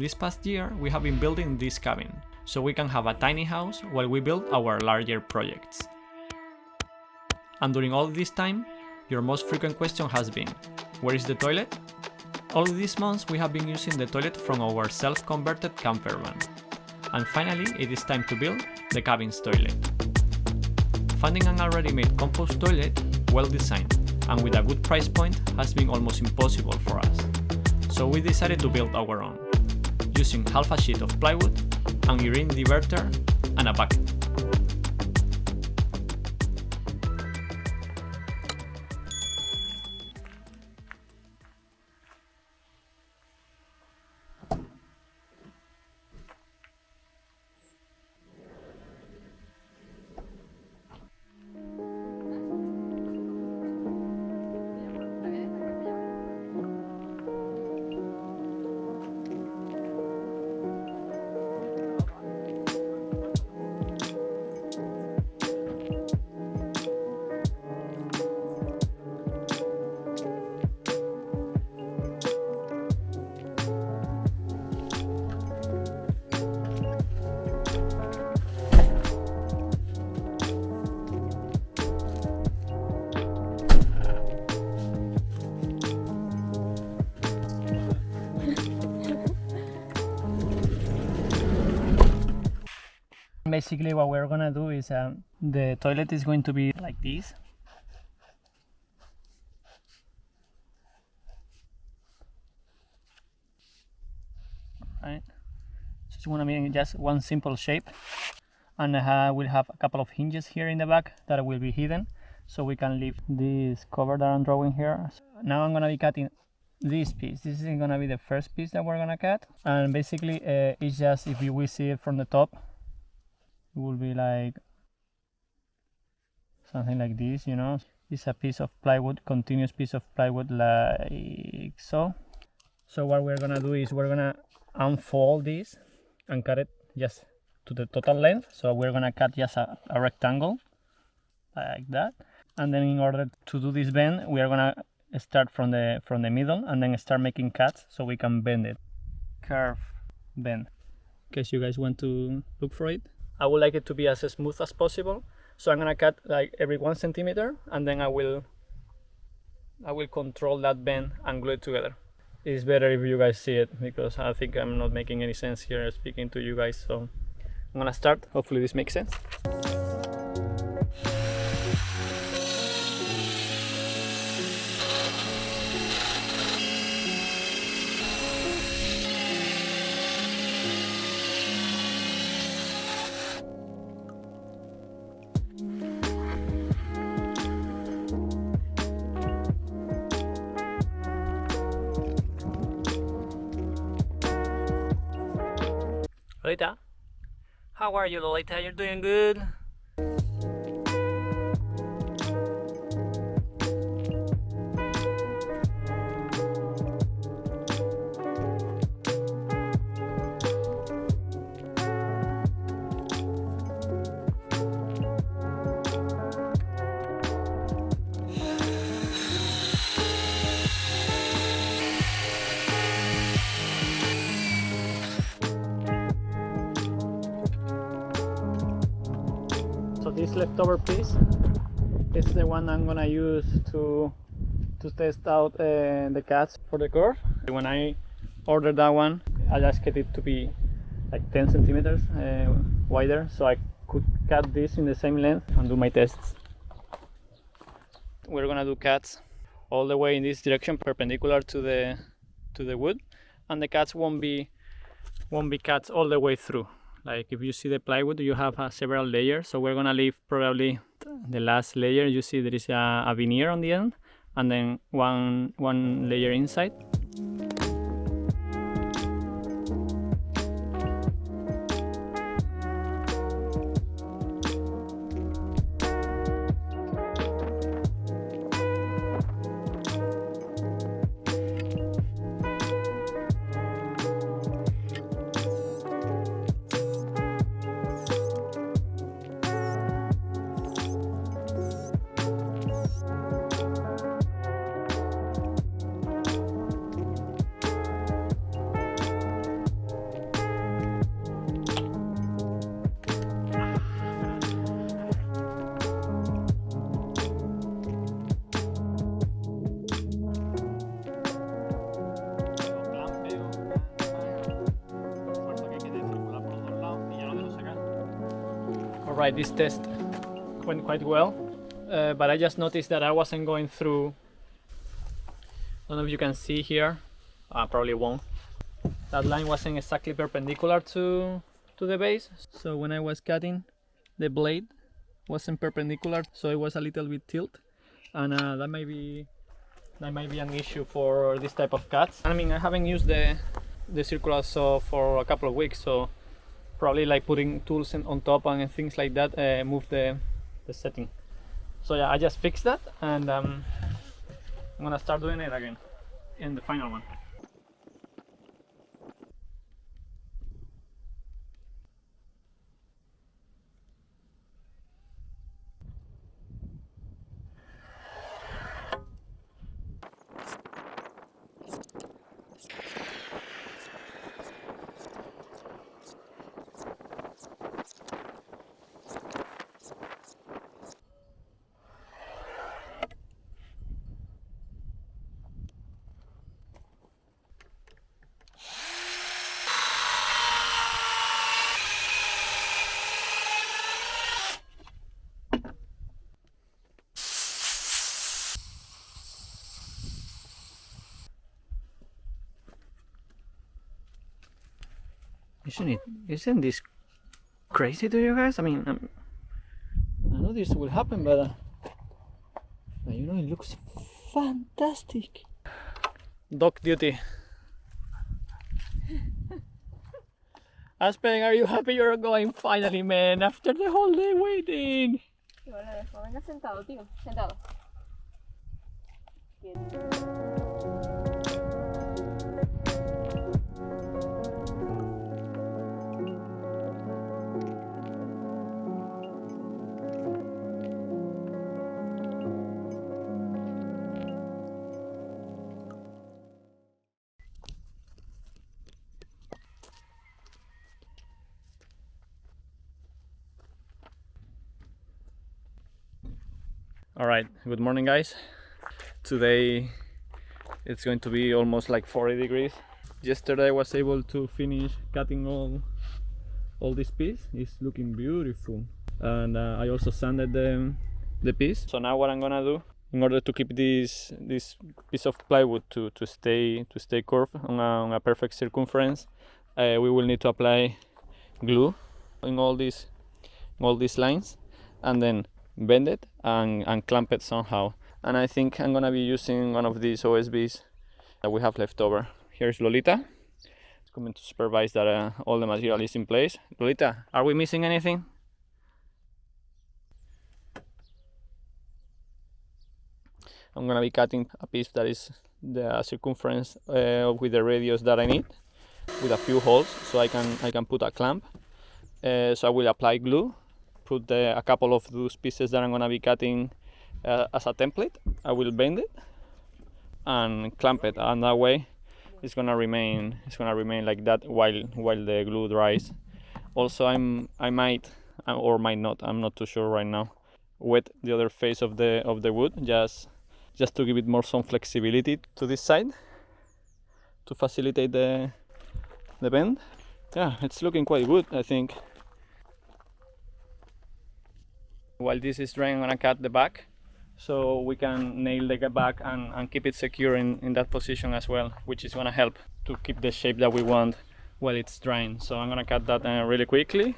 This past year we have been building this cabin, so we can have a tiny house while we build our larger projects. And during all this time, your most frequent question has been, where is the toilet? All these months we have been using the toilet from our self-converted camper van. And finally it is time to build the cabin's toilet. Finding an already made compost toilet, well designed, and with a good price point has been almost impossible for us. So we decided to build our own, using half a sheet of plywood, an urine diverter, and a bucket. Basically what we're gonna do is the toilet is going to be like this. Right, so it's gonna be just one simple shape, and we'll have a couple of hinges here in the back that will be hidden, so we can leave this cover that I'm drawing here. Now I'm gonna be cutting this piece. This is gonna be the first piece that we're gonna cut, and basically it's just, if you will see it from the top, it will be like something like this, you know. It's a piece of plywood, continuous piece of plywood, like so. So what we're gonna do is we're gonna unfold this and cut it just to the total length. So we're gonna cut just a rectangle like that, and then in order to do this bend, we are gonna start from the middle and then start making cuts so we can bend it. Curve, bend. In case you guys want to look for it, I would like it to be as smooth as possible, so I'm gonna cut like every 1 centimeter, and then I will control that bend and glue it together. It's better if you guys see it, because I think I'm not making any sense here speaking to you guys. So I'm gonna start. Hopefully this makes sense. Lolita, how are you, Lolita? You're doing good? So this leftover piece is the one I'm gonna use to test out the cuts for the curve. When I ordered that one, I just get it to be like 10 centimeters wider, so I could cut this in the same length and do my tests. We're gonna do cuts all the way in this direction, perpendicular to the wood, and the cuts won't be cuts all the way through. Like if you see the plywood, you have several layers, so we're gonna leave probably the last layer. You see there is a veneer on the end, and then one layer inside. Alright, this test went quite well, but I just noticed that I wasn't going through. I don't know if you can see here, probably won't. That line wasn't exactly perpendicular to the base, so when I was cutting, the blade wasn't perpendicular, so it was a little bit tilt, and that might be an issue for this type of cuts. I mean, I haven't used the circular saw for a couple of weeks, so probably like putting tools on top and things like that move the setting. So yeah, I just fixed that, and I'm gonna start doing it again in the final one. Isn't this crazy to you guys? I mean, I know this will happen, but you know, it looks fantastic. Dog duty. Aspen, are you happy you're going finally, man? After the whole day waiting. Venga sentado, tío. Sentado. Alright, good morning guys. Today it's going to be almost like 40 degrees. Yesterday I was able to finish cutting all this piece. It's looking beautiful, and I also sanded the piece. So now what I'm gonna do, in order to keep this piece of plywood to stay curved on a perfect circumference, we will need to apply glue in all these lines, and then bend it and clamp it somehow. And I think I'm gonna be using one of these OSBs that we have left over. Here's Lolita. It's coming to supervise that all the material is in place. Lolita, are we missing anything? I'm gonna be cutting a piece that is the circumference with the radius that I need, with a few holes, so I can put a clamp. So I will apply glue, put a couple of those pieces that I'm gonna be cutting as a template. I will bend it and clamp it, and that way it's gonna remain like that while the glue dries. Also, I might or might not, I'm not too sure right now, wet the other face of the wood just to give it some flexibility to this side, to facilitate the bend. Yeah, it's looking quite good, I think. While this is drying, I'm gonna cut the back so we can nail the back and keep it secure in that position as well, which is gonna help to keep the shape that we want while it's drying. So I'm gonna cut that really quickly.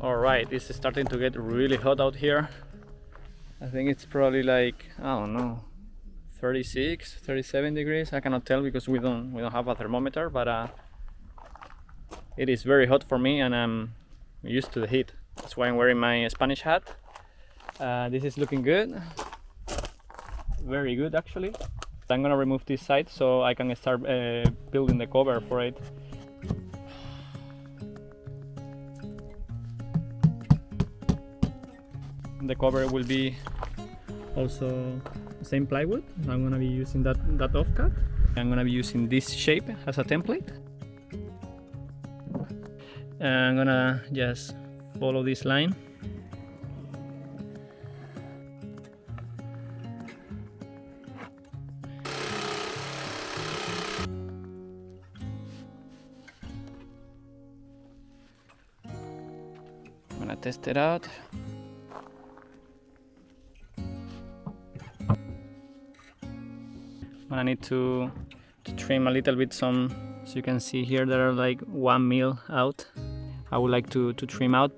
Alright, it's starting to get really hot out here. I think it's probably like, I don't know, 36, 37 degrees. I cannot tell because we don't have a thermometer, but it is very hot for me and I'm used to the heat. That's why I'm wearing my Spanish hat. This is looking good. Very good actually. I'm gonna remove this side so I can start building the cover for it. The cover will be also same plywood. I'm gonna be using that offcut. I'm gonna be using this shape as a template. And I'm gonna just follow this line. I'm gonna test it out. I need to trim a little bit some, so you can see here there are like 1 mil out. I would like to trim out.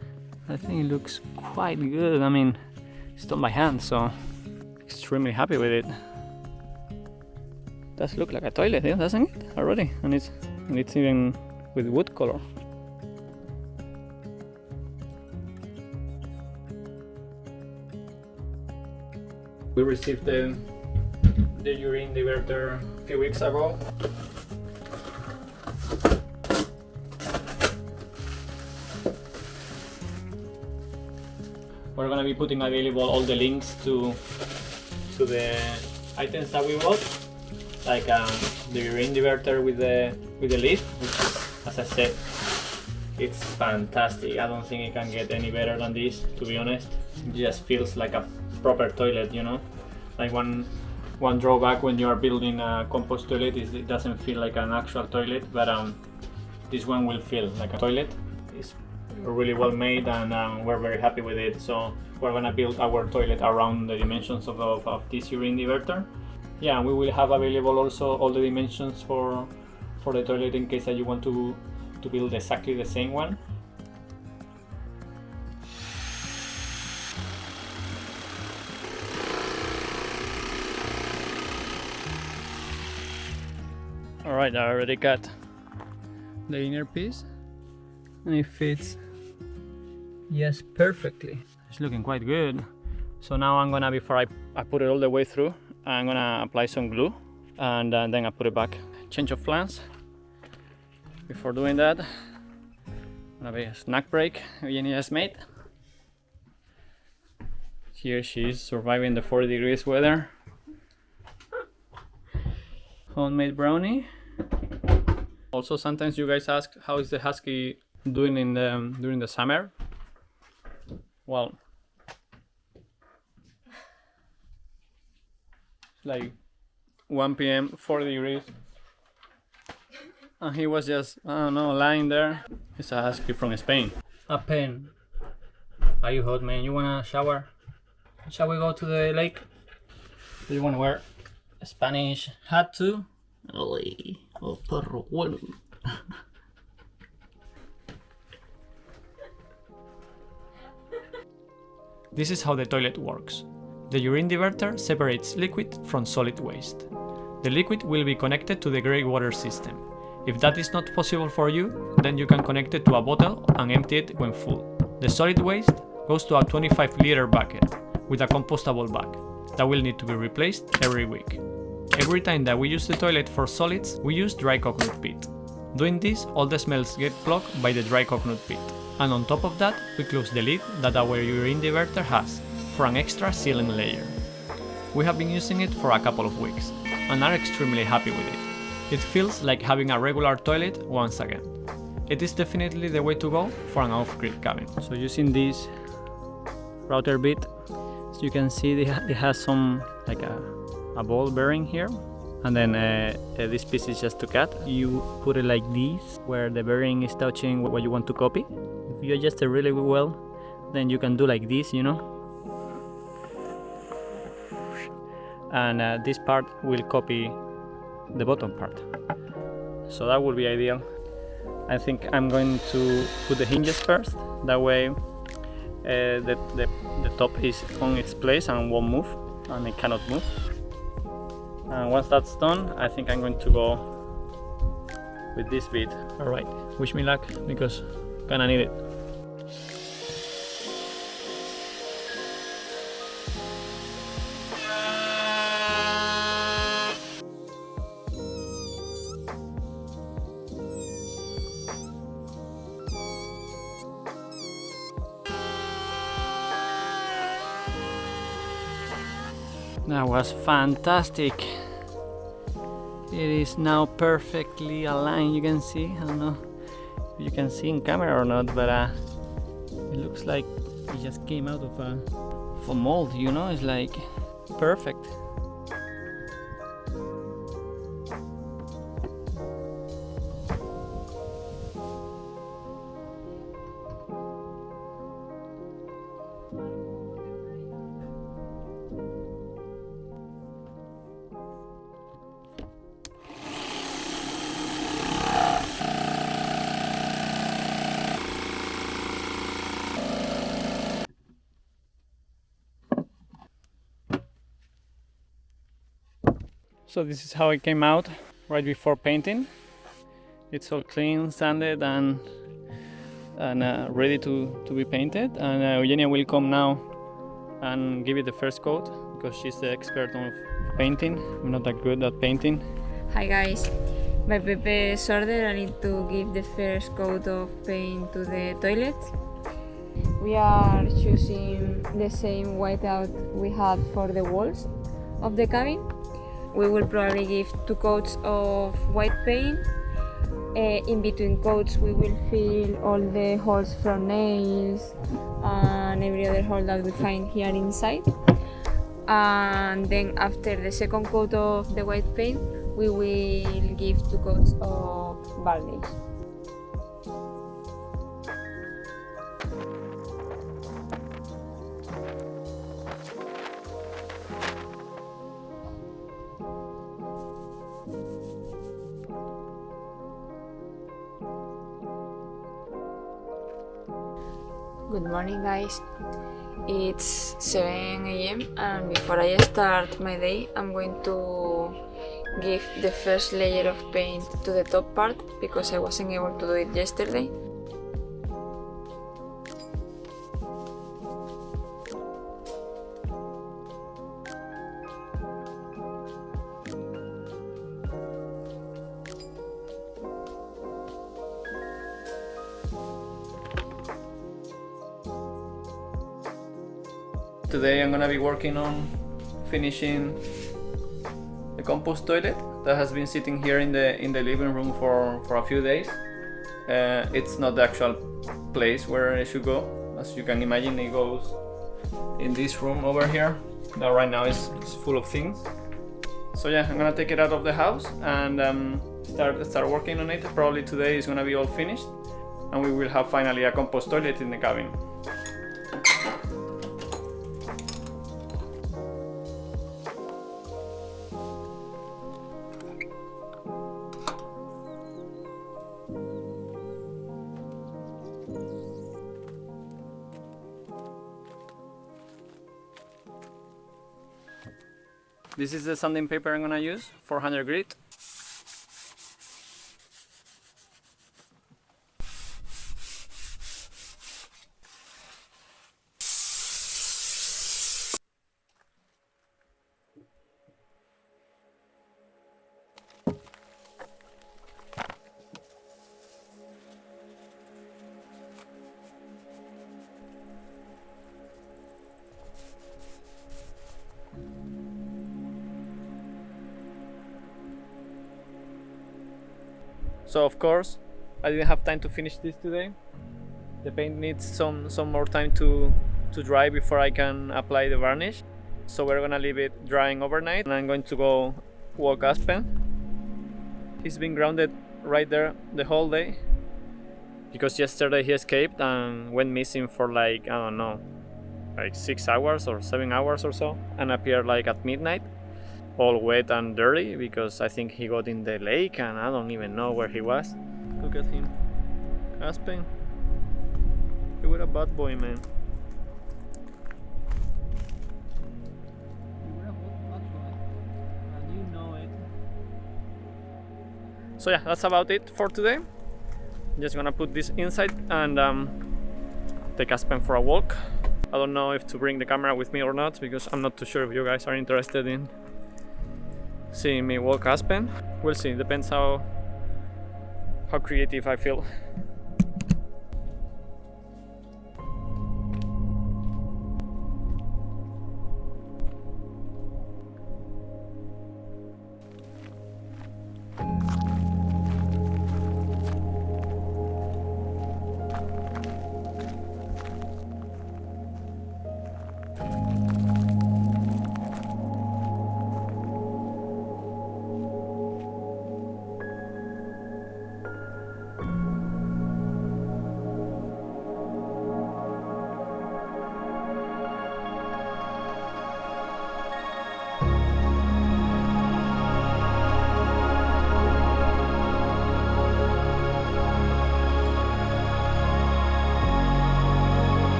I think it looks quite good. I mean, it's done by hand, so extremely happy with it. Does look like a toilet, yeah, doesn't it? Already, and it's even with wood color. We received the urine diverter a few weeks ago. We're gonna be putting available all the links to the items that we bought, like the urine diverter with the lid, which is, as I said, it's fantastic. I don't think it can get any better than this, to be honest. It just feels like a proper toilet, you know. Like one drawback when you are building a compost toilet is it doesn't feel like an actual toilet, but this one will feel like a toilet. It's really well made and we're very happy with it. So we're gonna build our toilet around the dimensions of this urine diverter. Yeah, we will have available also all the dimensions for the toilet in case that you want to build exactly the same one. Alright, I already got the inner piece and it fits, yes, perfectly. It's looking quite good. So now I'm gonna, before I put it all the way through, I'm gonna apply some glue and then I put it back. Change of plans. Before doing that, gonna be a snack break Eugenia has made. Here she is surviving the 40 degrees weather. Homemade brownie. Also, sometimes you guys ask how is the husky doing in during the summer. Well, it's like 1 p.m. 40 degrees and he was just, I don't know, lying there. It's a husky from Spain. A pen. Are you hot, man? You wanna shower? Shall we go to the lake? Do you wanna wear a Spanish hat too? Oy, oh perro bueno. This is how the toilet works. The urine diverter separates liquid from solid waste. The liquid will be connected to the grey water system. If that is not possible for you, then you can connect it to a bottle and empty it when full. The solid waste goes to a 25-liter bucket with a compostable bag that will need to be replaced every week. Every time that we use the toilet for solids, we use dry coconut peat. Doing this, all the smells get blocked by the dry coconut peat. And on top of that, we close the lid that our urine diverter has for an extra sealing layer. We have been using it for a couple of weeks and are extremely happy with it. It feels like having a regular toilet once again. It is definitely the way to go for an off-grid cabin. So using this router bit, as you can see, it has some like a ball bearing here, and then this piece is just to cut. You put it like this, where the bearing is touching what you want to copy. If you adjust it really well, then you can do like this, you know. And this part will copy the bottom part. So that would be ideal. I think I'm going to put the hinges first. That way the top is on its place and won't move, and it cannot move. And once that's done, I think I'm going to go with this bit. Alright, wish me luck because gonna need it. That was fantastic. It is now perfectly aligned. You can see, I don't know if you can see in camera or not, but it looks like it just came out of a mold, you know, it's like perfect. So this is how it came out right before painting. It's all clean, sanded and ready to be painted. And Eugenia will come now and give it the first coat because she's the expert of painting. I'm not that good at painting. Hi guys, by Pepe's order I need to give the first coat of paint to the toilet. We are choosing the same whiteout we had for the walls of the cabin. We will probably give 2 coats of white paint. In between coats we will fill all the holes from nails and every other hole that we find here inside. And then after the second coat of the white paint we will give 2 coats of varnish. Good morning guys, it's 7 a.m. and before I start my day I'm going to give the first layer of paint to the top part because I wasn't able to do it yesterday. Today I'm gonna be working on finishing the compost toilet that has been sitting here in the living room for a few days. It's not the actual place where it should go. As you can imagine, it goes in this room over here that right now is full of things. So yeah, I'm gonna take it out of the house and start working on it. Probably today is gonna be all finished and we will have finally a compost toilet in the cabin. This is the sanding paper I'm gonna use, 400 grit. So of course, I didn't have time to finish this today. The paint needs some more time to dry before I can apply the varnish. So we're gonna leave it drying overnight and I'm going to go walk Aspen. He's been grounded right there the whole day because yesterday he escaped and went missing for like, I don't know, like 6 hours or 7 hours or so and appeared like at midnight. All wet and dirty because I think he got in the lake and I don't even know where he was. Look at him. Aspen. You were a bad boy, man. You were a bad boy. And you know So yeah, that's about it for today. Just gonna put this inside and take Aspen for a walk. I don't know if to bring the camera with me or not, because I'm not too sure if you guys are interested in seeing me walk Aspen. We'll see, depends how creative I feel.